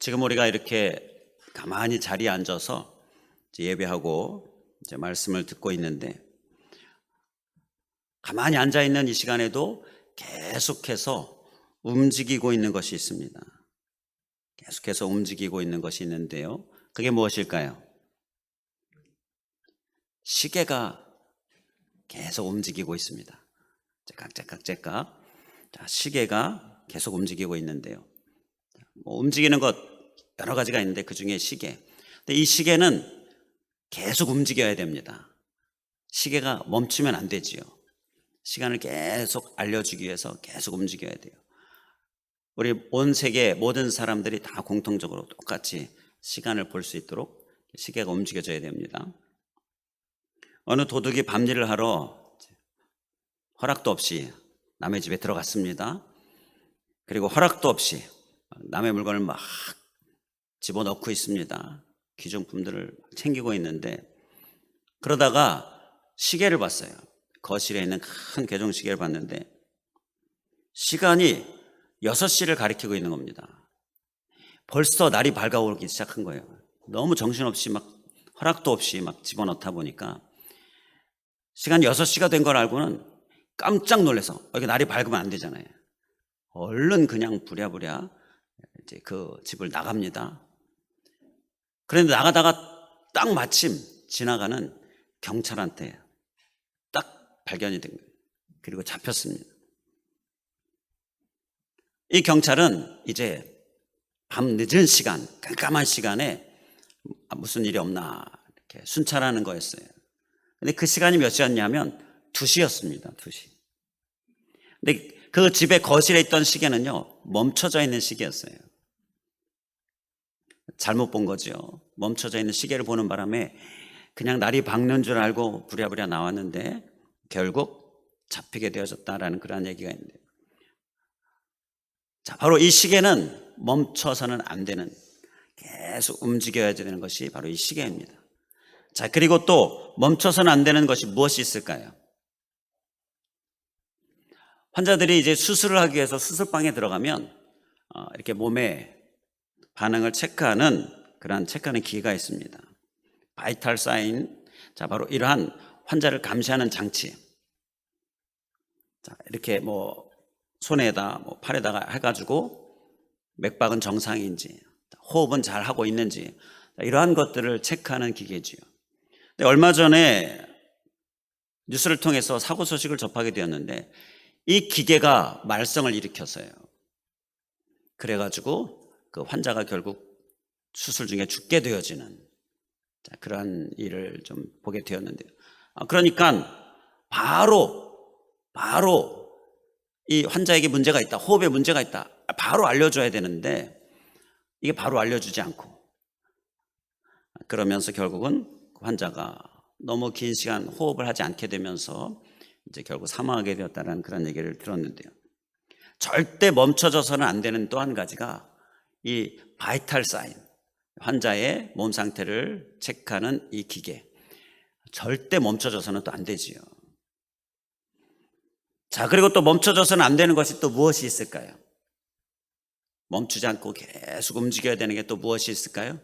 지금 우리가 이렇게 가만히 자리에 앉아서 예배하고 이제 말씀을 듣고 있는데, 가만히 앉아 있는 이 시간에도 계속해서 움직이고 있는 것이 있습니다. 계속해서 움직이고 있는 것이 있는데요. 그게 무엇일까요? 시계가 계속 움직이고 있습니다. 째깍째깍째깍. 시계가 계속 움직이고 있는데요. 움직이는 것 여러 가지가 있는데 그 중에 시계. 근데 이 시계는 계속 움직여야 됩니다. 시계가 멈추면 안 되지요. 시간을 계속 알려주기 위해서 계속 움직여야 돼요. 우리 온 세계 모든 사람들이 다 공통적으로 똑같이 시간을 볼 수 있도록 시계가 움직여져야 됩니다. 어느 도둑이 밤일을 하러 허락도 없이 남의 집에 들어갔습니다. 그리고 허락도 없이 남의 물건을 막 집어넣고 있습니다. 귀중품들을 챙기고 있는데, 그러다가 시계를 봤어요. 거실에 있는 큰 개종시계를 봤는데 시간이 6시를 가리키고 있는 겁니다. 벌써 날이 밝아오기 시작한 거예요. 너무 정신없이 막 허락도 없이 막 집어넣다 보니까 시간이 6시가 된 걸 알고는 깜짝 놀라서, 이게 날이 밝으면 안 되잖아요. 얼른 그냥 부랴부랴 이제 그 집을 나갑니다. 그런데 나가다가 딱 마침 지나가는 경찰한테 딱 발견이 된 거예요. 그리고 잡혔습니다. 이 경찰은 이제 밤 늦은 시간, 깜깜한 시간에 무슨 일이 없나 이렇게 순찰하는 거였어요. 근데 그 시간이 몇 시였냐면 2시였습니다. 2시. 근데 그 집의 거실에 있던 시계는요, 멈춰져 있는 시계였어요. 잘못 본 거죠. 멈춰져 있는 시계를 보는 바람에 그냥 날이 밝는 줄 알고 부랴부랴 나왔는데 결국 잡히게 되어졌다라는 그런 얘기가 있는데요. 자, 바로 이 시계는 멈춰서는 안 되는, 계속 움직여야 되는 것이 바로 이 시계입니다. 자, 그리고 또 멈춰서는 안 되는 것이 무엇이 있을까요? 환자들이 이제 수술을 하기 위해서 수술방에 들어가면 이렇게 몸의 반응을 체크하는, 그런 체크하는 기계가 있습니다. 바이탈 사인. 자, 바로 이러한 환자를 감시하는 장치. 자, 이렇게 손에다 팔에다가 해가지고 맥박은 정상인지, 호흡은 잘 하고 있는지, 이러한 것들을 체크하는 기계지요. 근데 얼마 전에 뉴스를 통해서 사고 소식을 접하게 되었는데 이 기계가 말썽을 일으켰어요. 그래가지고 그 환자가 결국 수술 중에 죽게 되어지는 그러한 일을 좀 보게 되었는데요. 그러니까 바로 이 환자에게 문제가 있다, 호흡에 문제가 있다, 바로 알려줘야 되는데 이게 바로 알려주지 않고, 그러면서 결국은 환자가 너무 긴 시간 호흡을 하지 않게 되면서 이제 결국 사망하게 되었다는 그런 얘기를 들었는데요. 절대 멈춰져서는 안 되는 또 한 가지가 이 바이탈 사인, 환자의 몸 상태를 체크하는 이 기계. 절대 멈춰져서는 또 안 되지요. 자, 그리고 또 멈춰져서는 안 되는 것이 또 무엇이 있을까요? 멈추지 않고 계속 움직여야 되는 게 또 무엇이 있을까요?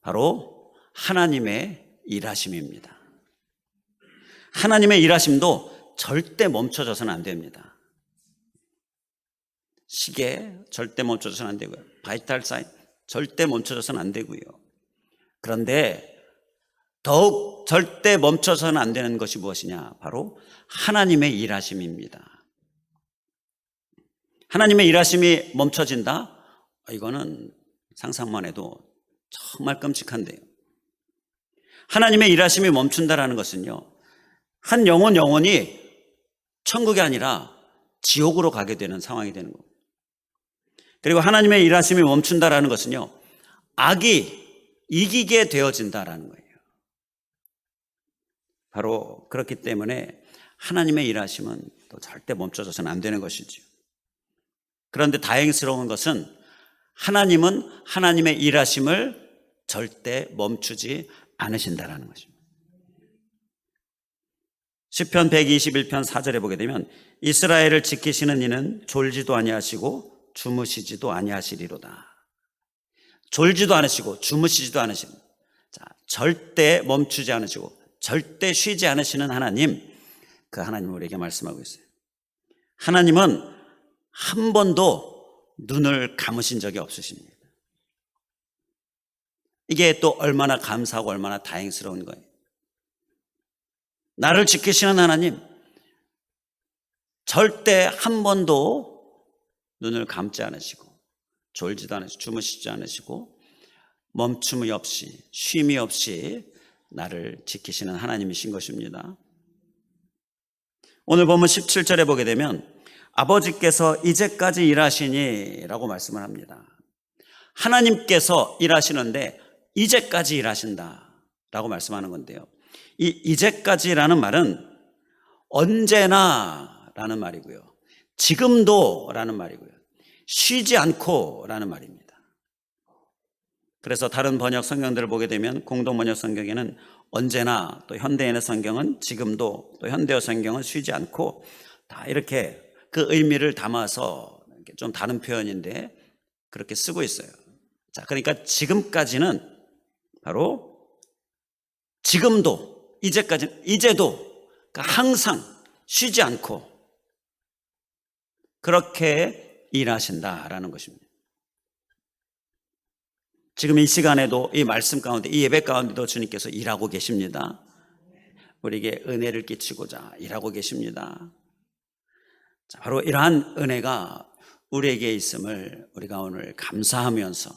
바로 하나님의 일하심입니다. 하나님의 일하심도 절대 멈춰져서는 안 됩니다. 시계 절대 멈춰져서는 안 되고요. 바이탈 사인 절대 멈춰져서는 안 되고요. 그런데 더욱 절대 멈춰서는 안 되는 것이 무엇이냐? 바로 하나님의 일하심입니다. 하나님의 일하심이 멈춰진다? 이거는 상상만 해도 정말 끔찍한데요. 하나님의 일하심이 멈춘다라는 것은요, 한 영혼이 천국이 아니라 지옥으로 가게 되는 상황이 되는 겁니다. 그리고 하나님의 일하심이 멈춘다라는 것은요, 악이 이기게 되어진다라는 거예요. 바로 그렇기 때문에 하나님의 일하심은 또 절대 멈춰져서는 안 되는 것이죠. 그런데 다행스러운 것은 하나님은 하나님의 일하심을 절대 멈추지 않으신다라는 것입니다. 시편 121편 4절에 보게 되면 이스라엘을 지키시는 이는 졸지도 아니하시고 주무시지도 아니하시리로다. 졸지도 않으시고 주무시지도 않으시고, 자, 절대 멈추지 않으시고 절대 쉬지 않으시는 하나님, 그 하나님을 우리에게 말씀하고 있어요. 하나님은 한 번도 눈을 감으신 적이 없으십니다. 이게 또 얼마나 감사하고 얼마나 다행스러운 거예요. 나를 지키시는 하나님, 절대 한 번도 눈을 감지 않으시고 졸지도 않으시고 주무시지 않으시고 멈춤이 없이 쉼이 없이 나를 지키시는 하나님이신 것입니다. 오늘 보면 17절에 보게 되면 아버지께서 이제까지 일하시니 라고 말씀을 합니다. 하나님께서 일하시는데 이제까지 일하신다 라고 말씀하는 건데요, 이 이제까지라는 말은 언제나 라는 말이고요, 지금도 라는 말이고요, 쉬지 않고 라는 말입니다. 그래서 다른 번역 성경들을 보게 되면 공동 번역 성경에는 언제나, 또 현대인의 성경은 지금도, 또 현대어 성경은 쉬지 않고, 다 이렇게 그 의미를 담아서 좀 다른 표현인데 그렇게 쓰고 있어요. 자, 그러니까 지금까지는 바로 지금도, 이제까지, 이제도, 그러니까 항상 쉬지 않고 그렇게 일하신다라는 것입니다. 지금 이 시간에도 이 말씀 가운데, 이 예배 가운데도 주님께서 일하고 계십니다. 우리에게 은혜를 끼치고자 일하고 계십니다. 자, 바로 이러한 은혜가 우리에게 있음을 우리가 오늘 감사하면서,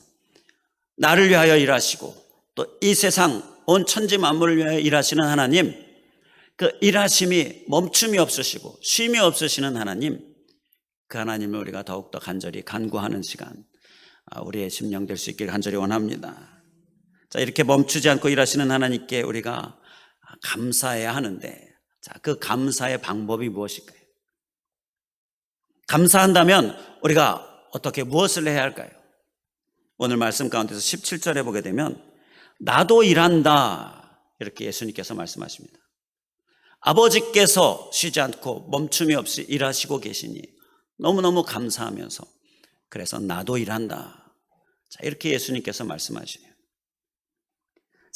나를 위하여 일하시고 또 이 세상 온 천지 만물을 위하여 일하시는 하나님, 그 일하심이 멈춤이 없으시고 쉼이 없으시는 하나님, 그 하나님을 우리가 더욱더 간절히 간구하는 시간, 우리의 심령 될 수 있길 간절히 원합니다. 자, 이렇게 멈추지 않고 일하시는 하나님께 우리가 감사해야 하는데, 자, 그 감사의 방법이 무엇일까요? 감사한다면 우리가 어떻게 무엇을 해야 할까요? 오늘 말씀 가운데서 17절에 보게 되면 나도 일한다 이렇게 예수님께서 말씀하십니다. 아버지께서 쉬지 않고 멈춤이 없이 일하시고 계시니 너무너무 감사하면서, 그래서 나도 일한다, 자, 이렇게 예수님께서 말씀하시네요.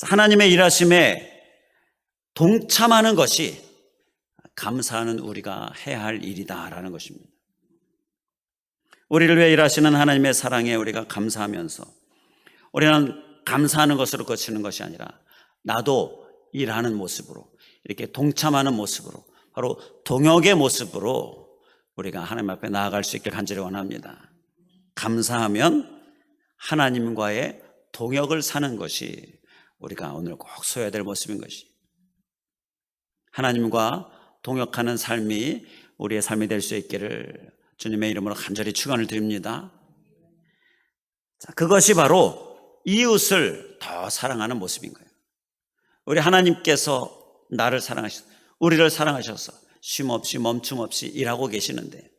하나님의 일하심에 동참하는 것이 감사하는 우리가 해야 할 일이다라는 것입니다. 우리를 위해 일하시는 하나님의 사랑에 우리가 감사하면서, 우리는 감사하는 것으로 그치는 것이 아니라 나도 일하는 모습으로, 이렇게 동참하는 모습으로, 바로 동역의 모습으로 우리가 하나님 앞에 나아갈 수 있길 간절히 원합니다. 감사하면 하나님과의 동역을 사는 것이 우리가 오늘 꼭 써야 될 모습인 것이, 하나님과 동역하는 삶이 우리의 삶이 될 수 있기를 주님의 이름으로 간절히 축원을 드립니다. 자, 그것이 바로 이웃을 더 사랑하는 모습인 거예요. 우리 하나님께서 나를 사랑하셔서, 우리를 사랑하셔서 쉼없이 멈춤 없이 일하고 계시는데,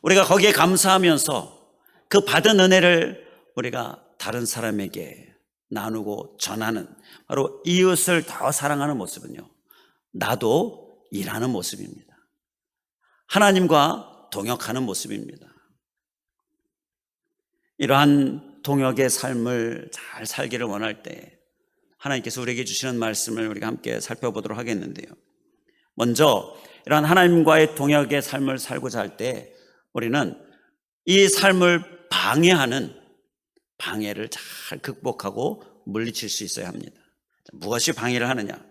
우리가 거기에 감사하면서 그 받은 은혜를 우리가 다른 사람에게 나누고 전하는, 바로 이웃을 더 사랑하는 모습은요, 나도 일하는 모습입니다. 하나님과 동역하는 모습입니다. 이러한 동역의 삶을 잘 살기를 원할 때 하나님께서 우리에게 주시는 말씀을 우리가 함께 살펴보도록 하겠는데요, 먼저 이러한 하나님과의 동역의 삶을 살고자 할 때 우리는 이 삶을 방해하는 방해를 잘 극복하고 물리칠 수 있어야 합니다. 무엇이 방해를 하느냐?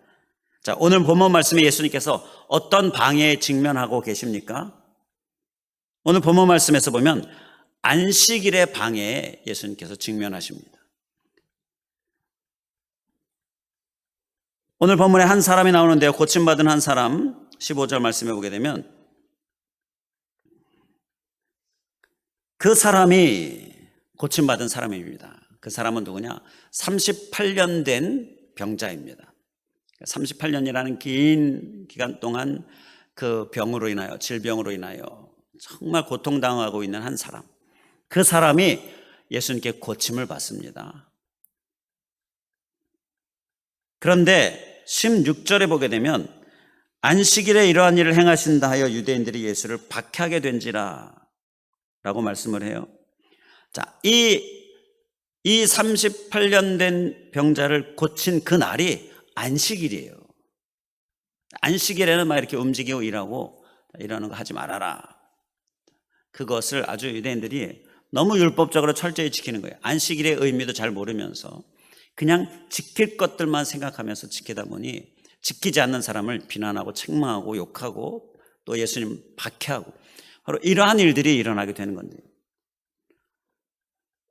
자, 오늘 본문 말씀에 예수님께서 어떤 방해에 직면하고 계십니까? 오늘 본문 말씀에서 보면 안식일의 방해에 예수님께서 직면하십니다. 오늘 본문에 한 사람이 나오는데요, 고침받은 한 사람, 15절 말씀해 보게 되면 그 사람이 고침받은 사람입니다. 그 사람은 누구냐? 38년 된 병자입니다. 38년이라는 긴 기간 동안 그 병으로 인하여, 질병으로 인하여 정말 고통당하고 있는 한 사람, 그 사람이 예수님께 고침을 받습니다. 그런데 16절에 보게 되면 안식일에 이러한 일을 행하신다 하여 유대인들이 예수를 박해하게 된지라 라고 말씀을 해요. 자, 이 이 38년 된 병자를 고친 그 날이 안식일이에요. 안식일에는 막 이렇게 움직이고 일하고 이러는 거 하지 말아라. 그것을 아주 유대인들이 너무 율법적으로 철저히 지키는 거예요. 안식일의 의미도 잘 모르면서 그냥 지킬 것들만 생각하면서 지키다 보니 지키지 않는 사람을 비난하고 책망하고 욕하고 또 예수님 박해하고 바로 이러한 일들이 일어나게 되는 건데,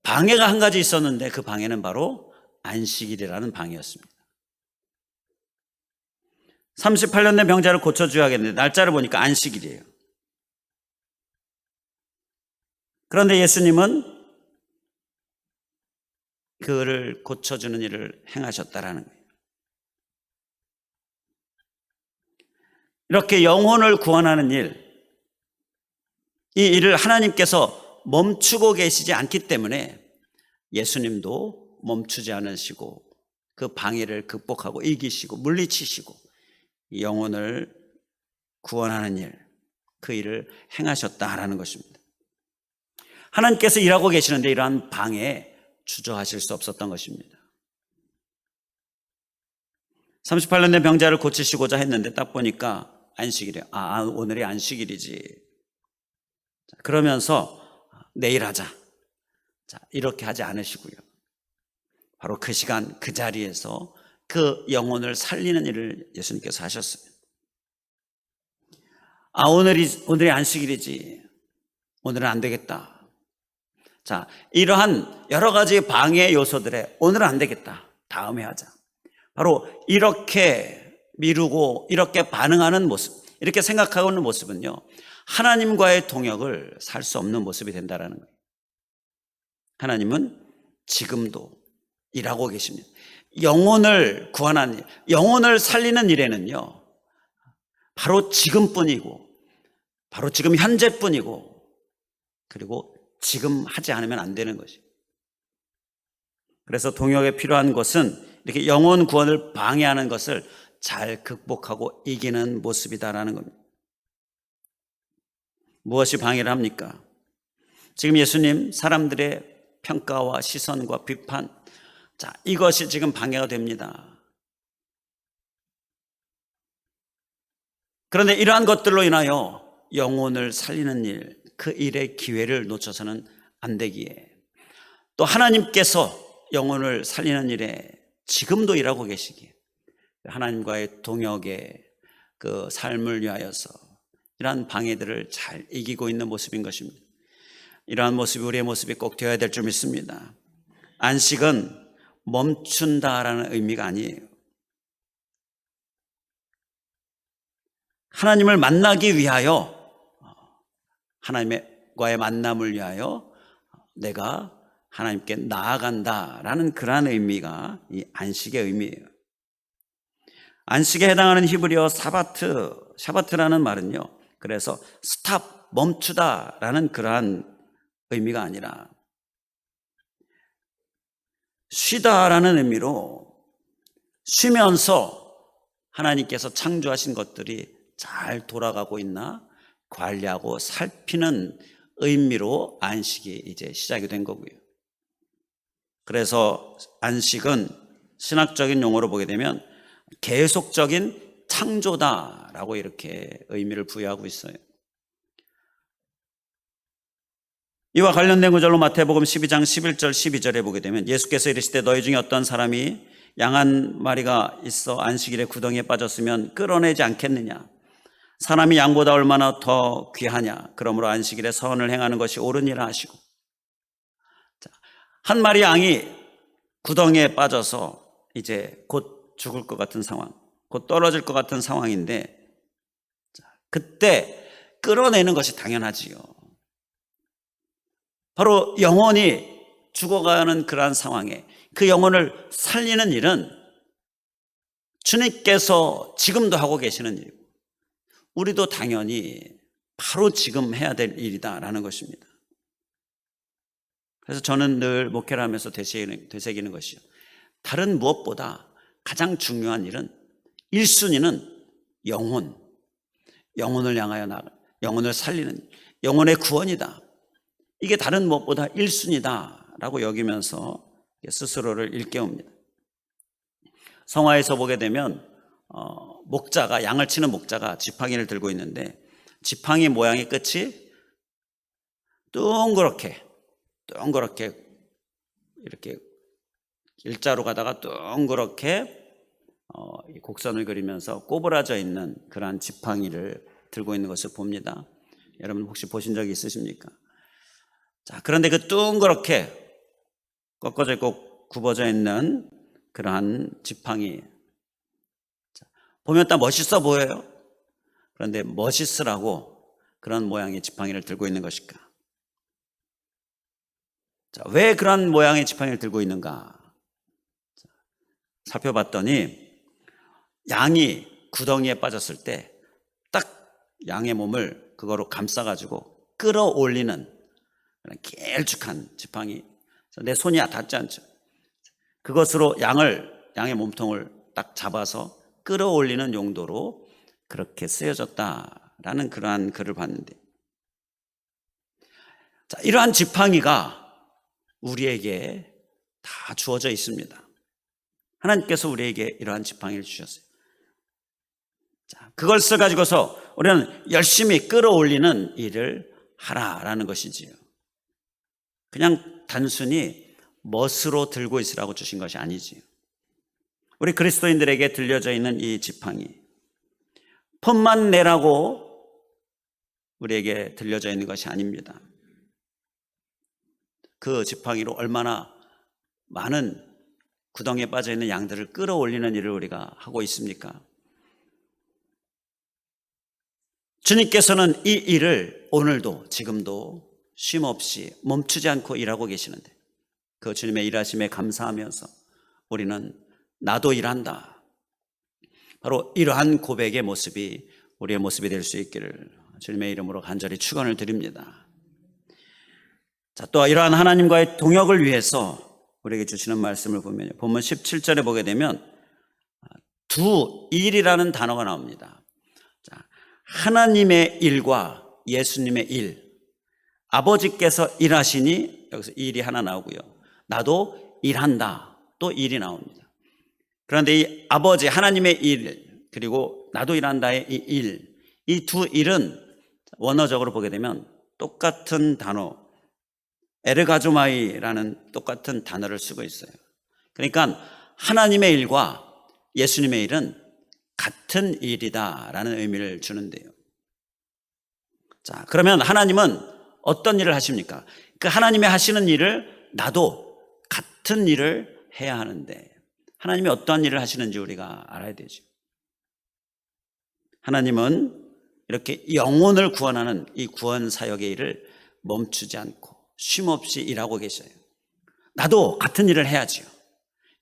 방해가 한 가지 있었는데 그 방해는 바로 안식일이라는 방해였습니다. 38년 된 병자를 고쳐줘야겠는데 날짜를 보니까 안식일이에요. 그런데 예수님은 그를 고쳐주는 일을 행하셨다라는 거예요. 이렇게 영혼을 구원하는 일, 이 일을 하나님께서 멈추고 계시지 않기 때문에 예수님도 멈추지 않으시고 그 방해를 극복하고 이기시고 물리치시고 영혼을 구원하는 일, 그 일을 행하셨다라는 것입니다. 하나님께서 일하고 계시는데 이러한 방해에 주저하실 수 없었던 것입니다. 38년 된 병자를 고치시고자 했는데 딱 보니까 안식일이에요. 오늘이 안식일이지. 그러면서 내일 하자. 이렇게 하지 않으시고요. 바로 그 시간 그 자리에서 그 영혼을 살리는 일을 예수님께서 하셨어요. 오늘이 안식일이지. 오늘은 안 되겠다. 자, 이러한 여러 가지 방해 요소들에 오늘은 안 되겠다. 다음에 하자. 바로 이렇게 미루고 이렇게 반응하는 모습, 이렇게 생각하고 있는 모습은요, 하나님과의 동역을 살 수 없는 모습이 된다는 거예요. 하나님은 지금도 일하고 계십니다. 영혼을 구원하는 일, 영혼을 살리는 일에는요, 바로 지금뿐이고 바로 지금 현재뿐이고 그리고 지금 하지 않으면 안 되는 것이에요. 그래서 동역에 필요한 것은 이렇게 영혼 구원을 방해하는 것을 잘 극복하고 이기는 모습이다라는 겁니다. 무엇이 방해를 합니까? 지금 예수님 사람들의 평가와 시선과 비판, 자, 이것이 지금 방해가 됩니다. 그런데 이러한 것들로 인하여 영혼을 살리는 일, 그 일의 기회를 놓쳐서는 안 되기에 또 하나님께서 영혼을 살리는 일에 지금도 일하고 계시기에 하나님과의 동역의 그 삶을 위하여서 이러한 방해들을 잘 이기고 있는 모습인 것입니다. 이러한 모습이 우리의 모습이 꼭 되어야 될 줄 믿습니다. 안식은 멈춘다라는 의미가 아니에요. 하나님을 만나기 위하여, 하나님과의 만남을 위하여 내가 하나님께 나아간다라는 그러한 의미가 이 안식의 의미예요. 안식에 해당하는 히브리어 샤바트라는 말은요, 그래서 스탑, 멈추다라는 그러한 의미가 아니라 쉬다라는 의미로 쉬면서 하나님께서 창조하신 것들이 잘 돌아가고 있나 관리하고 살피는 의미로 안식이 이제 시작이 된 거고요. 그래서 안식은 신학적인 용어로 보게 되면 계속적인 창조다라고 이렇게 의미를 부여하고 있어요. 이와 관련된 구절로 마태복음 12장 11절 12절에 보게 되면 예수께서 이르시되 너희 중에 어떤 사람이 양 한 마리가 있어 안식일에 구덩이에 빠졌으면 끌어내지 않겠느냐. 사람이 양보다 얼마나 더 귀하냐. 그러므로 안식일에 선을 행하는 것이 옳으니라 하시고, 한 마리 양이 구덩이에 빠져서 이제 곧 죽을 것 같은 상황, 곧 떨어질 것 같은 상황인데 그때 끌어내는 것이 당연하지요. 바로 영혼이 죽어가는 그러한 상황에 그 영혼을 살리는 일은 주님께서 지금도 하고 계시는 일이고 우리도 당연히 바로 지금 해야 될 일이다라는 것입니다. 그래서 저는 늘 목회를 하면서 되새기는 것이요, 다른 무엇보다 가장 중요한 일은 1순위는 영혼을 향하여 나가, 영혼을 살리는 영혼의 구원이다. 이게 다른 무엇보다 1순위다라고 여기면서 스스로를 일깨웁니다. 성화에서 보게 되면 목자가, 양을 치는 목자가 지팡이를 들고 있는데 지팡이 모양의 끝이 둥그렇게 이렇게 일자로 가다가 둥그렇게 곡선을 그리면서 꼬부라져 있는 그러한 지팡이를 들고 있는 것을 봅니다. 여러분 혹시 보신 적이 있으십니까? 자, 그런데 그 둥그렇게 꺾어져 있고 굽어져 있는 그러한 지팡이, 보면 딱 멋있어 보여요. 그런데 멋있으라고 그런 모양의 지팡이를 들고 있는 것일까? 자, 왜 그런 모양의 지팡이를 들고 있는가? 자, 살펴봤더니 양이 구덩이에 빠졌을 때 딱 양의 몸을 그거로 감싸가지고 끌어올리는 그런 길쭉한 지팡이, 내 손이 닿지 않죠. 그것으로 양의 몸통을 딱 잡아서 끌어올리는 용도로 그렇게 쓰여졌다라는 그러한 글을 봤는데, 자, 이러한 지팡이가 우리에게 다 주어져 있습니다. 하나님께서 우리에게 이러한 지팡이를 주셨어요. 자, 그걸 써가지고서 우리는 열심히 끌어올리는 일을 하라라는 것이지요. 그냥 단순히 멋으로 들고 있으라고 주신 것이 아니지요. 우리 그리스도인들에게 들려져 있는 이 지팡이, 폼만 내라고 우리에게 들려져 있는 것이 아닙니다. 그 지팡이로 얼마나 많은 구덩이에 빠져 있는 양들을 끌어올리는 일을 우리가 하고 있습니까? 주님께서는 이 일을 오늘도 지금도 쉼없이 멈추지 않고 일하고 계시는데, 그 주님의 일하심에 감사하면서 우리는 나도 일한다, 바로 이러한 고백의 모습이 우리의 모습이 될 수 있기를 주님의 이름으로 간절히 축원을 드립니다. 자, 또 이러한 하나님과의 동역을 위해서 우리에게 주시는 말씀을 보면 본문 17절에 보게 되면 두 일이라는 단어가 나옵니다. 자, 하나님의 일과 예수님의 일, 아버지께서 일하시니 여기서 일이 하나 나오고요, 나도 일한다, 또 일이 나옵니다. 그런데 이 아버지 하나님의 일 그리고 나도 일한다의 이 일, 이 두 일은 원어적으로 보게 되면 똑같은 단어, 에르가조마이라는 똑같은 단어를 쓰고 있어요. 그러니까 하나님의 일과 예수님의 일은 같은 일이다라는 의미를 주는데요. 자, 그러면 하나님은 어떤 일을 하십니까? 그 하나님이 하시는 일을 나도 같은 일을 해야 하는데, 하나님이 어떠한 일을 하시는지 우리가 알아야 되죠. 하나님은 이렇게 영혼을 구원하는 이 구원 사역의 일을 멈추지 않고 쉼없이 일하고 계셔요. 나도 같은 일을 해야지요.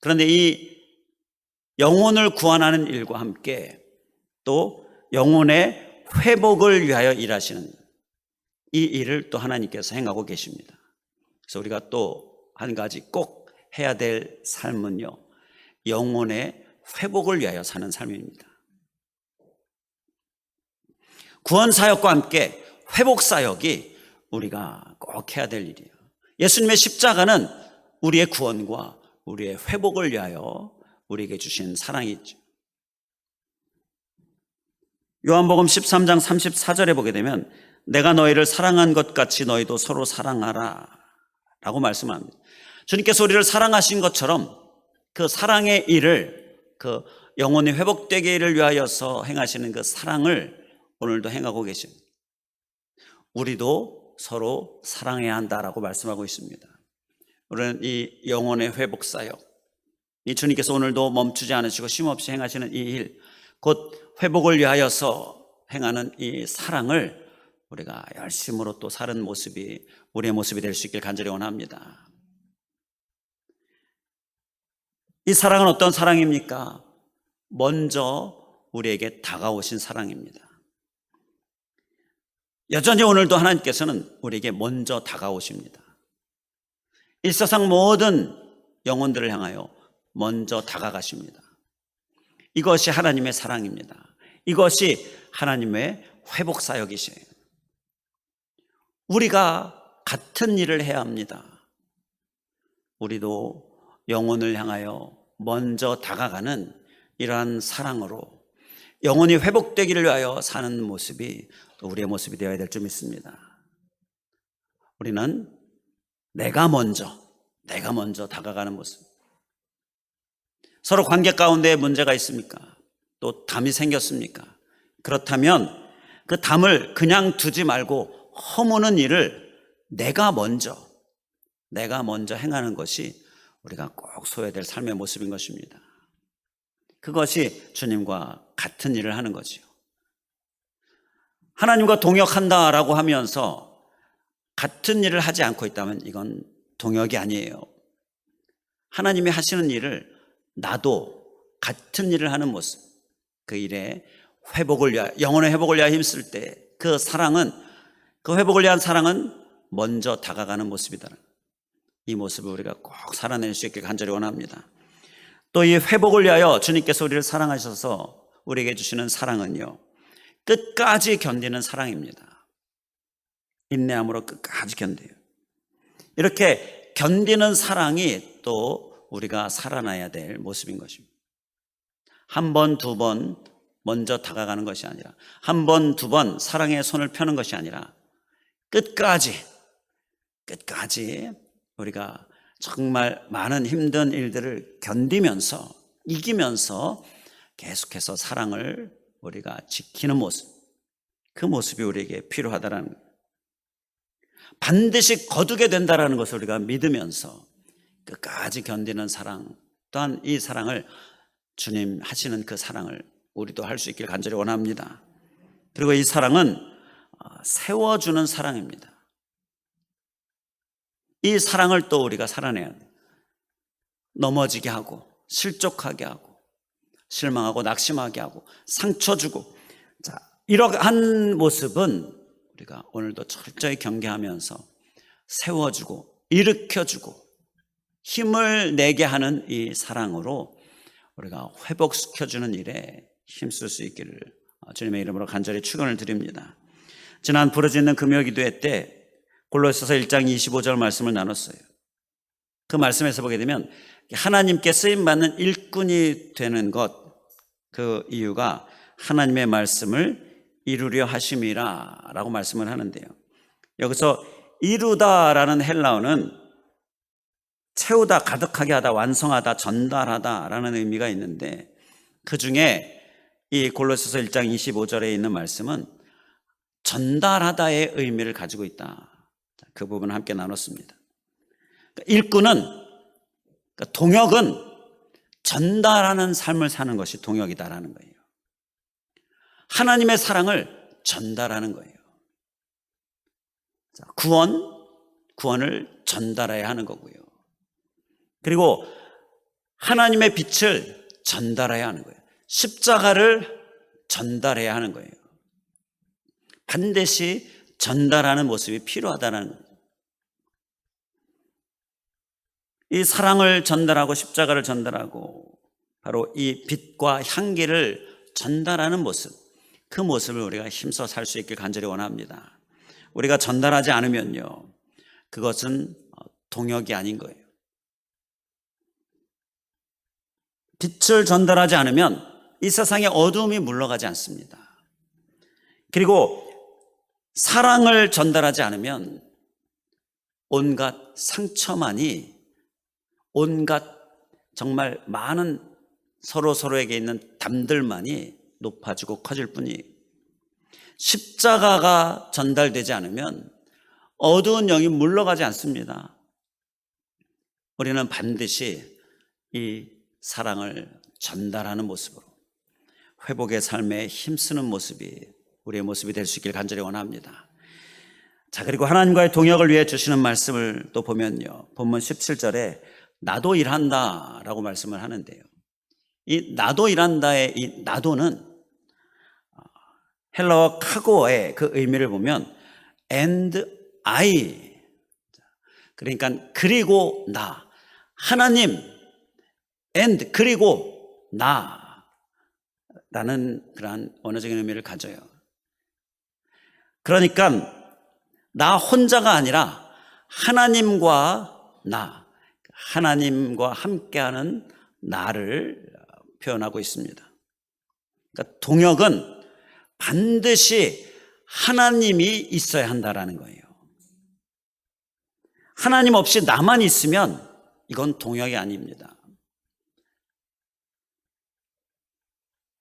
그런데 이 영혼을 구원하는 일과 함께 또 영혼의 회복을 위하여 일하시는 이 일을 또 하나님께서 행하고 계십니다. 그래서 우리가 또 한 가지 꼭 해야 될 삶은요, 영혼의 회복을 위하여 사는 삶입니다. 구원 사역과 함께 회복 사역이 우리가 꼭 해야 될 일이에요. 예수님의 십자가는 우리의 구원과 우리의 회복을 위하여 우리에게 주신 사랑이 있죠. 요한복음 13장 34절에 보게 되면 내가 너희를 사랑한 것 같이 너희도 서로 사랑하라 라고 말씀합니다. 주님께서 우리를 사랑하신 것처럼 그 사랑의 일을, 그 영혼이 회복되기를 위하여서 행하시는 그 사랑을 오늘도 행하고 계십니다. 우리도 서로 사랑해야 한다라고 말씀하고 있습니다. 우리는 이 영혼의 회복 사역, 이 주님께서 오늘도 멈추지 않으시고 쉼없이 행하시는 이 일, 곧 회복을 위하여서 행하는 이 사랑을 우리가 열심으로 또 사는 모습이 우리의 모습이 될 수 있길 간절히 원합니다. 이 사랑은 어떤 사랑입니까? 먼저 우리에게 다가오신 사랑입니다. 여전히 오늘도 하나님께서는 우리에게 먼저 다가오십니다. 이 세상 모든 영혼들을 향하여 먼저 다가가십니다. 이것이 하나님의 사랑입니다. 이것이 하나님의 회복 사역이시에요. 우리가 같은 일을 해야 합니다. 우리도 영혼을 향하여 먼저 다가가는 이러한 사랑으로 영혼이 회복되기를 위하여 사는 모습이 우리의 모습이 되어야 될 줄 믿습니다. 우리는 내가 먼저 다가가는 모습. 서로 관계 가운데 문제가 있습니까? 또 담이 생겼습니까? 그렇다면 그 담을 그냥 두지 말고 허무는 일을 내가 먼저 행하는 것이 우리가 꼭 소유될 삶의 모습인 것입니다. 그것이 주님과 같은 일을 하는 거지요. 하나님과 동역한다라고 하면서 같은 일을 하지 않고 있다면 이건 동역이 아니에요. 하나님이 하시는 일을 나도 같은 일을 하는 모습, 그 일에 회복을 위하여, 영혼의 회복을 위하여 힘쓸 때 그 회복을 위한 사랑은 먼저 다가가는 모습이다. 이 모습을 우리가 꼭 살아낼 수 있길 간절히 원합니다. 또 이 회복을 위하여 주님께서 우리를 사랑하셔서 우리에게 주시는 사랑은요, 끝까지 견디는 사랑입니다. 인내함으로 끝까지 견뎌요. 이렇게 견디는 사랑이 또 우리가 살아나야 될 모습인 것입니다. 한 번, 두 번 먼저 다가가는 것이 아니라, 한 번, 두 번 사랑의 손을 펴는 것이 아니라 끝까지 우리가 정말 많은 힘든 일들을 견디면서, 이기면서 계속해서 사랑을 우리가 지키는 모습, 그 모습이 우리에게 필요하다는 거예요. 반드시 거두게 된다는 것을 우리가 믿으면서 끝까지 견디는 사랑, 또한 이 사랑을 주님 하시는 그 사랑을 우리도 할 수 있길 간절히 원합니다. 그리고 이 사랑은 세워주는 사랑입니다. 이 사랑을 또 우리가 살아내야 돼요. 넘어지게 하고, 실족하게 하고, 실망하고, 낙심하게 하고, 상처 주고. 자, 이러한 모습은 우리가 오늘도 철저히 경계하면서 세워주고, 일으켜주고, 힘을 내게 하는 이 사랑으로 우리가 회복시켜주는 일에 힘쓸 수 있기를 주님의 이름으로 간절히 축원을 드립니다. 지난 부르짖는 금요기도회 때 골로새서 1장 25절 말씀을 나눴어요. 그 말씀에서 보게 되면 하나님께 쓰임받는 일꾼이 되는 것, 그 이유가 하나님의 말씀을 이루려 하심이라 라고 말씀을 하는데요. 여기서 이루다라는 헬라어는 채우다, 가득하게 하다, 완성하다, 전달하다 라는 의미가 있는데, 그 중에 이 골로새서 1장 25절에 있는 말씀은 전달하다의 의미를 가지고 있다. 그 부분을 함께 나눴습니다. 일꾼은, 동역은 전달하는 삶을 사는 것이 동역이다라는 거예요. 하나님의 사랑을 전달하는 거예요. 구원을 전달해야 하는 거고요. 그리고 하나님의 빛을 전달해야 하는 거예요. 십자가를 전달해야 하는 거예요. 반드시 전달하는 모습이 필요하다는 거예요. 이 사랑을 전달하고 십자가를 전달하고 바로 이 빛과 향기를 전달하는 모습, 그 모습을 우리가 힘써 살 수 있길 간절히 원합니다. 우리가 전달하지 않으면요, 그것은 동역이 아닌 거예요. 빛을 전달하지 않으면 이 세상에 어두움이 물러가지 않습니다. 그리고 사랑을 전달하지 않으면 온갖 상처만이, 온갖 정말 많은 서로에게 있는 담들만이 높아지고 커질 뿐이에요. 십자가가 전달되지 않으면 어두운 영이 물러가지 않습니다. 우리는 반드시 이 사랑을 전달하는 모습으로 회복의 삶에 힘쓰는 모습이 우리의 모습이 될 수 있길 간절히 원합니다. 자, 그리고 하나님과의 동역을 위해 주시는 말씀을 또 보면요, 본문 17절에 나도 일한다 라고 말씀을 하는데요, 이 나도 일한다의 이 나도는 헬라어 카고의 그 의미를 보면 and I, 그러니까 그리고 나, 하나님 and 그리고 나라는 그러한 언어적인 의미를 가져요. 그러니까 나 혼자가 아니라 하나님과 나, 하나님과 함께하는 나를 표현하고 있습니다. 그러니까 동역은 반드시 하나님이 있어야 한다라는 거예요. 하나님 없이 나만 있으면 이건 동역이 아닙니다.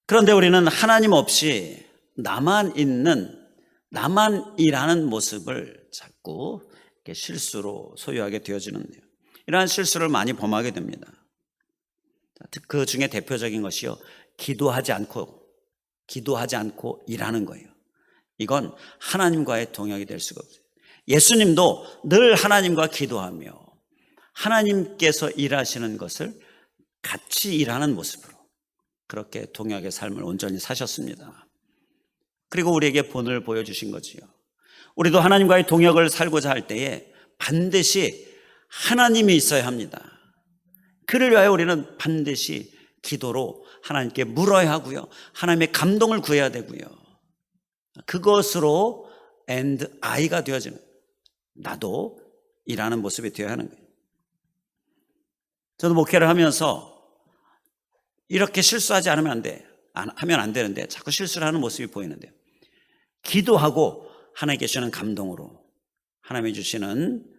그런데 우리는 하나님 없이 나만 일하는 모습을 자꾸 이렇게 실수로 소유하게 되어지는데요. 이러한 실수를 많이 범하게 됩니다. 그 중에 대표적인 것이요, 기도하지 않고 일하는 거예요. 이건 하나님과의 동역이 될 수가 없어요. 예수님도 늘 하나님과 기도하며 하나님께서 일하시는 것을 같이 일하는 모습으로 그렇게 동역의 삶을 온전히 사셨습니다. 그리고 우리에게 본을 보여주신 거지요. 우리도 하나님과의 동역을 살고자 할 때에 반드시 하나님이 있어야 합니다. 그를 위하여 우리는 반드시 기도로 하나님께 물어야 하고요, 하나님의 감동을 구해야 되고요, 그것으로 and I가 되어지는, 나도 일하는 모습이 되어야 하는 거예요. 저도 목회를 하면서 이렇게 실수하지 않으면 하면 안 되는데 자꾸 실수를 하는 모습이 보이는데요. 기도하고 하나님께 주시는 감동으로 하나님이 주시는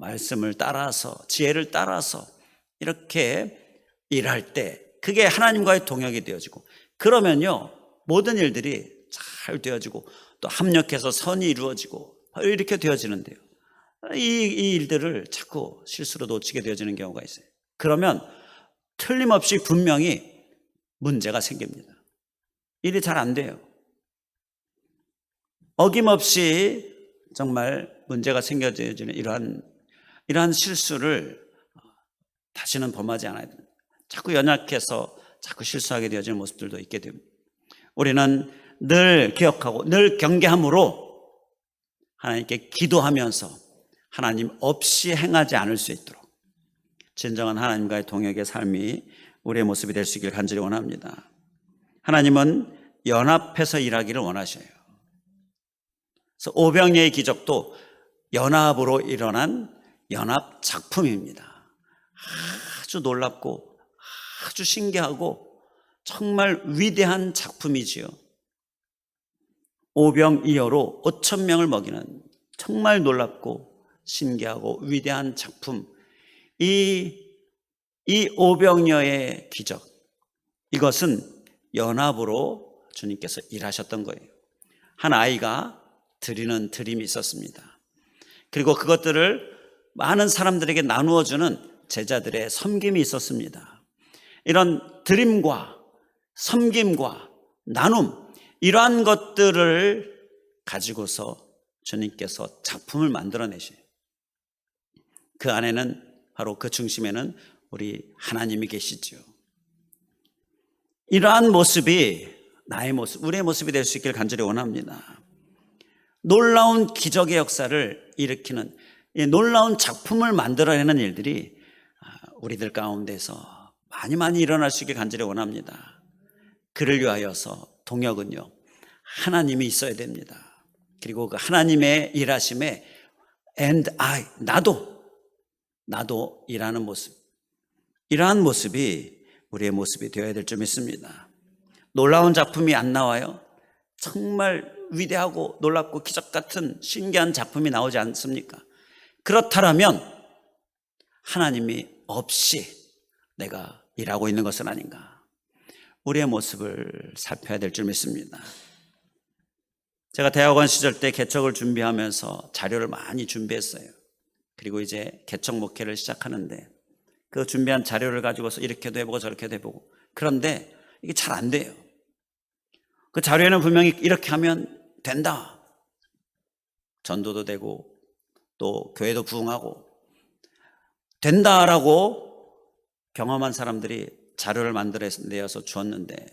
말씀을 따라서, 지혜를 따라서 이렇게 일할 때 그게 하나님과의 동역이 되어지고, 그러면요 모든 일들이 잘 되어지고 또 합력해서 선이 이루어지고 이렇게 되어지는데요. 이 일들을 자꾸 실수로 놓치게 되어지는 경우가 있어요. 그러면 틀림없이 분명히 문제가 생깁니다. 일이 잘 안 돼요. 어김없이 정말 문제가 생겨지는 이러한 실수를 다시는 범하지 않아야 됩니다. 자꾸 연약해서 자꾸 실수하게 되어지는 모습들도 있게 됩니다. 우리는 늘 기억하고 늘 경계함으로 하나님께 기도하면서 하나님 없이 행하지 않을 수 있도록 진정한 하나님과의 동역의 삶이 우리의 모습이 될 수 있기를 간절히 원합니다. 하나님은 연합해서 일하기를 원하셔요. 그래서 오병이의 기적도 연합으로 일어난 연합 작품입니다. 아주 놀랍고 아주 신기하고 정말 위대한 작품이지요. 오병이어로 5,000명을 먹이는 정말 놀랍고 신기하고 위대한 작품, 이 오병이어의 기적, 이것은 연합으로 주님께서 일하셨던 거예요. 한 아이가 드리는 드림이 있었습니다. 그리고 그것들을 많은 사람들에게 나누어주는 제자들의 섬김이 있었습니다. 이런 드림과 섬김과 나눔, 이러한 것들을 가지고서 주님께서 작품을 만들어내셔요. 그 안에는, 바로 그 중심에는 우리 하나님이 계시죠. 이러한 모습이 나의 모습, 우리의 모습이 될 수 있기를 간절히 원합니다. 놀라운 기적의 역사를 일으키는 놀라운 작품을 만들어내는 일들이 우리들 가운데서 많이 일어날 수 있기를 간절히 원합니다. 그를 위하여서 동역은요, 하나님이 있어야 됩니다. 그리고 그 하나님의 일하심에 and I, 나도 일하는 모습, 이러한 모습이 우리의 모습이 되어야 될 줄 믿습니다. 놀라운 작품이 안 나와요? 정말 위대하고 놀랍고 기적 같은 신기한 작품이 나오지 않습니까? 그렇다면 하나님이 없이 내가 일하고 있는 것은 아닌가, 우리의 모습을 살펴야 될 줄 믿습니다. 제가 대학원 시절 때 개척을 준비하면서 자료를 많이 준비했어요. 그리고 이제 개척 목회를 시작하는데 그 준비한 자료를 가지고서 이렇게도 해보고 저렇게도 해보고, 그런데 이게 잘 안 돼요. 그 자료에는 분명히 이렇게 하면 된다, 전도도 되고 또 교회도 부흥하고 된다라고 경험한 사람들이 자료를 만들어내어서 주었는데,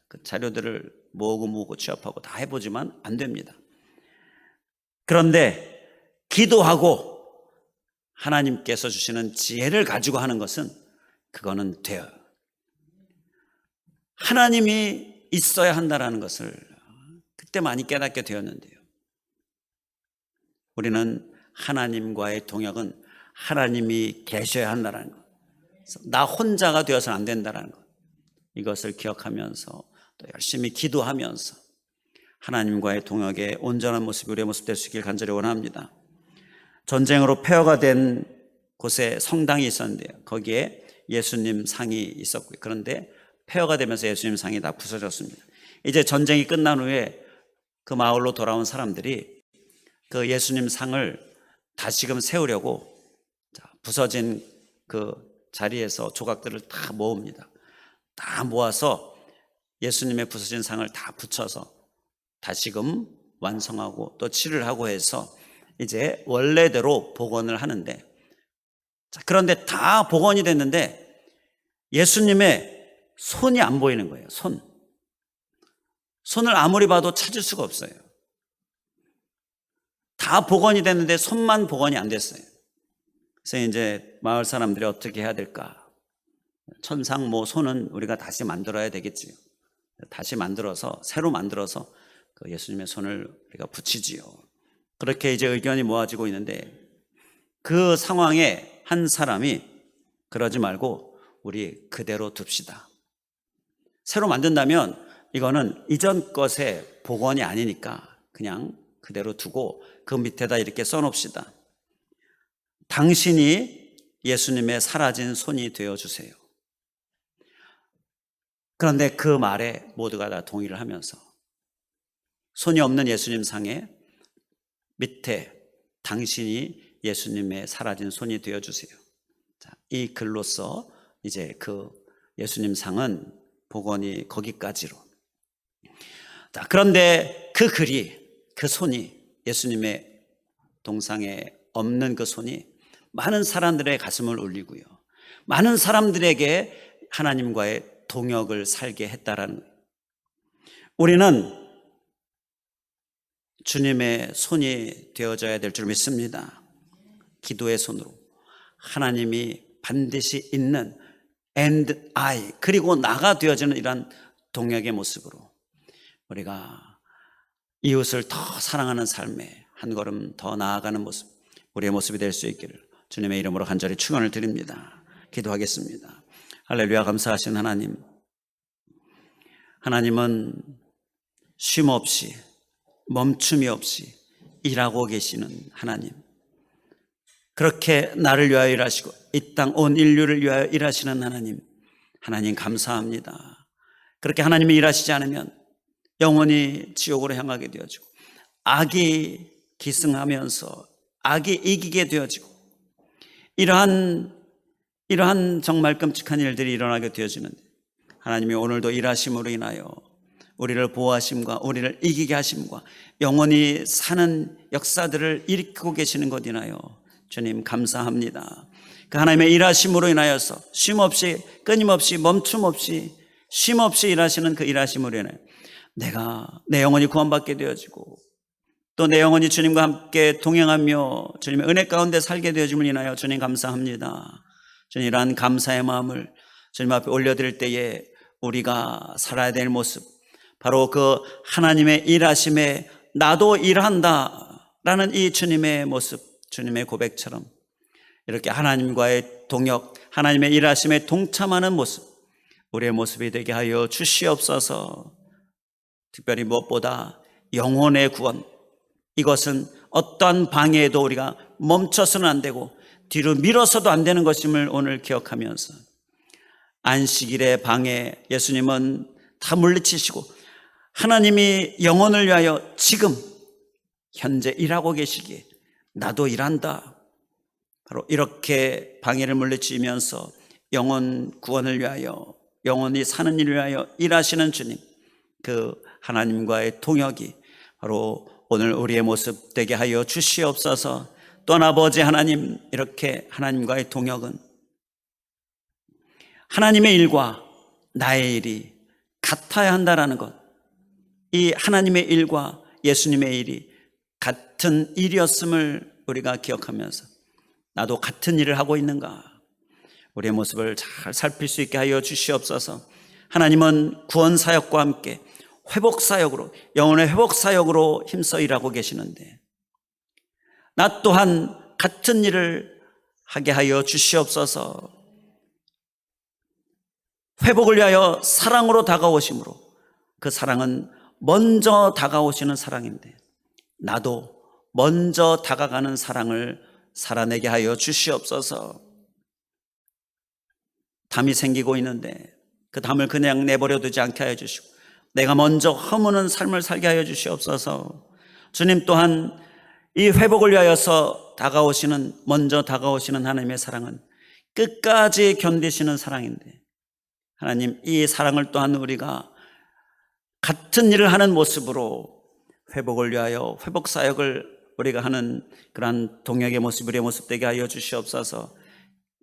그 자료들을 모으고 취합하고 다 해보지만 안 됩니다. 그런데 기도하고 하나님께서 주시는 지혜를 가지고 하는 것은, 그거는 돼요. 하나님이 있어야 한다는 것을 그때 많이 깨닫게 되었는데요. 우리는 하나님과의 동역은 하나님이 계셔야 한다는 것, 나 혼자가 되어서는 안 된다는 것, 이것을 기억하면서 또 열심히 기도하면서 하나님과의 동역의 온전한 모습이 우리의 모습 될 수 있길 간절히 원합니다. 전쟁으로 폐허가 된 곳에 성당이 있었는데요, 거기에 예수님 상이 있었고요. 그런데 폐허가 되면서 예수님 상이 다 부서졌습니다. 이제 전쟁이 끝난 후에 그 마을로 돌아온 사람들이 그 예수님 상을 다시금 세우려고 부서진 그 자리에서 조각들을 다 모읍니다. 다 모아서 예수님의 부서진 상을 다 붙여서 다시금 완성하고 또 칠을 하고 해서 이제 원래대로 복원을 하는데, 그런데 다 복원이 됐는데 예수님의 손이 안 보이는 거예요. 손을 아무리 봐도 찾을 수가 없어요. 다 복원이 됐는데 손만 복원이 안 됐어요. 그래서 이제 마을 사람들이 어떻게 해야 될까? 천상 손은 우리가 다시 만들어야 되겠지요. 다시 만들어서, 새로 만들어서 그 예수님의 손을 우리가 붙이지요. 그렇게 이제 의견이 모아지고 있는데 그 상황에 한 사람이 그러지 말고 우리 그대로 둡시다. 새로 만든다면 이거는 이전 것의 복원이 아니니까 그냥 그대로 두고 그 밑에다 이렇게 써놓읍시다. 당신이 예수님의 사라진 손이 되어주세요. 그런데 그 말에 모두가 다 동의를 하면서 손이 없는 예수님 상에 밑에 당신이 예수님의 사라진 손이 되어주세요. 자, 이 글로써 이제 그 예수님 상은 복원이 거기까지로. 자, 그런데 그 글이, 그 손이, 예수님의 동상에 없는 그 손이 많은 사람들의 가슴을 울리고요, 많은 사람들에게 하나님과의 동역을 살게 했다라는 거예요. 우리는 주님의 손이 되어져야 될 줄 믿습니다. 기도의 손으로 하나님이 반드시 있는 and I, 그리고 나가 되어지는 이런 동역의 모습으로 우리가 이웃을 더 사랑하는 삶에 한 걸음 더 나아가는 모습, 우리의 모습이 될 수 있기를 주님의 이름으로 간절히 축원을 드립니다. 기도하겠습니다. 할렐루야. 감사하신 하나님, 하나님은 쉼 없이 멈춤이 없이 일하고 계시는 하나님, 그렇게 나를 위하여 일하시고 이 땅 온 인류를 위하여 일하시는 하나님, 하나님 감사합니다. 그렇게 하나님이 일하시지 않으면 영원히 지옥으로 향하게 되어지고 악이 기승하면서 악이 이기게 되어지고 이러한 정말 끔찍한 일들이 일어나게 되어지는데, 하나님이 오늘도 일하심으로 인하여 우리를 보호하심과 우리를 이기게 하심과 영원히 사는 역사들을 일으키고 계시는 것 인하여 주님 감사합니다. 그 하나님의 일하심으로 인하여서 쉼없이, 끊임없이, 멈춤 없이, 쉼없이 일하시는 그 일하심으로 인하여 내 영혼이 구원받게 되어지고 또 내 영혼이 주님과 함께 동행하며 주님의 은혜 가운데 살게 되어짐을 인하여 주님 감사합니다. 주님, 이러한 감사의 마음을 주님 앞에 올려드릴 때에 우리가 살아야 될 모습, 바로 그 하나님의 일하심에 나도 일한다 라는 이 주님의 모습, 주님의 고백처럼 이렇게 하나님과의 동역, 하나님의 일하심에 동참하는 모습, 우리의 모습이 되게 하여 주시옵소서. 특별히 무엇보다 영혼의 구원, 이것은 어떠한 방해에도 우리가 멈춰서는 안 되고 뒤로 밀어서도 안 되는 것임을 오늘 기억하면서, 안식일의 방해 예수님은 다 물리치시고 하나님이 영혼을 위하여 지금 현재 일하고 계시기에 나도 일한다, 바로 이렇게 방해를 물리치면서 영혼 구원을 위하여, 영혼이 사는 일을 위하여 일하시는 주님, 그 하나님과의 동역이 바로 오늘 우리의 모습 되게 하여 주시옵소서. 또한 아버지 하나님, 이렇게 하나님과의 동역은 하나님의 일과 나의 일이 같아야 한다라는 것, 이 하나님의 일과 예수님의 일이 같은 일이었음을 우리가 기억하면서 나도 같은 일을 하고 있는가, 우리의 모습을 잘 살필 수 있게 하여 주시옵소서. 하나님은 구원사역과 함께 회복사역으로, 영혼의 회복사역으로 힘써 일하고 계시는데 나 또한 같은 일을 하게 하여 주시옵소서. 회복을 위하여 사랑으로 다가오심으로, 그 사랑은 먼저 다가오시는 사랑인데 나도 먼저 다가가는 사랑을 살아내게 하여 주시옵소서. 담이 생기고 있는데 그 담을 그냥 내버려 두지 않게 하여 주시고 내가 먼저 허무는 삶을 살게 하여 주시옵소서. 주님 또한 이 회복을 위하여서 먼저 다가오시는 하나님의 사랑은 끝까지 견디시는 사랑인데, 하나님 이 사랑을 또한 우리가 같은 일을 하는 모습으로 회복을 위하여 회복 사역을 우리가 하는 그러한 동역의 모습, 우리의 모습 되게 하여 주시옵소서.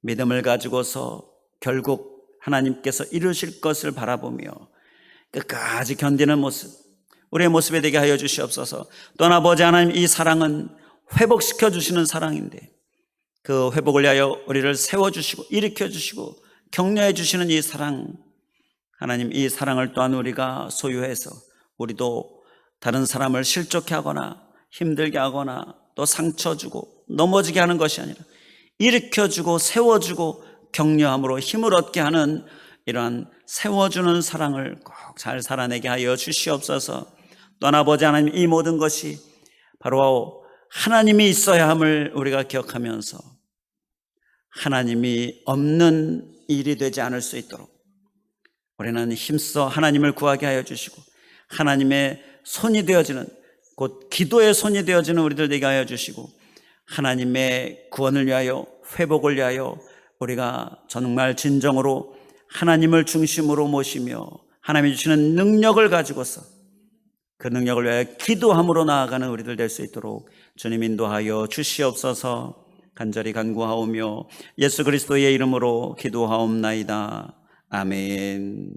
믿음을 가지고서 결국 하나님께서 이루실 것을 바라보며 끝까지 견디는 모습, 우리의 모습이 되게 하여 주시옵소서. 또한 아버지 하나님, 이 사랑은 회복시켜 주시는 사랑인데 그 회복을 위하여 우리를 세워주시고 일으켜 주시고 격려해 주시는 이 사랑, 하나님 이 사랑을 또한 우리가 소유해서 우리도 다른 사람을 실족해 하거나 힘들게 하거나 또 상처 주고 넘어지게 하는 것이 아니라 일으켜 주고 세워주고 격려함으로 힘을 얻게 하는 이러한 세워주는 사랑을 꼭 잘 살아내게 하여 주시옵소서. 또한 아버지 하나님, 이 모든 것이 바로 하나님이 있어야 함을 우리가 기억하면서 하나님이 없는 일이 되지 않을 수 있도록 우리는 힘써 하나님을 구하게 하여 주시고 하나님의 손이 되어지는, 곧 기도의 손이 되어지는 우리들 되게 하여 주시고 하나님의 구원을 위하여 회복을 위하여 우리가 정말 진정으로 하나님을 중심으로 모시며 하나님이 주시는 능력을 가지고서 그 능력을 위하여 기도함으로 나아가는 우리들 될 수 있도록 주님 인도하여 주시옵소서. 간절히 간구하오며 예수 그리스도의 이름으로 기도하옵나이다. 아멘.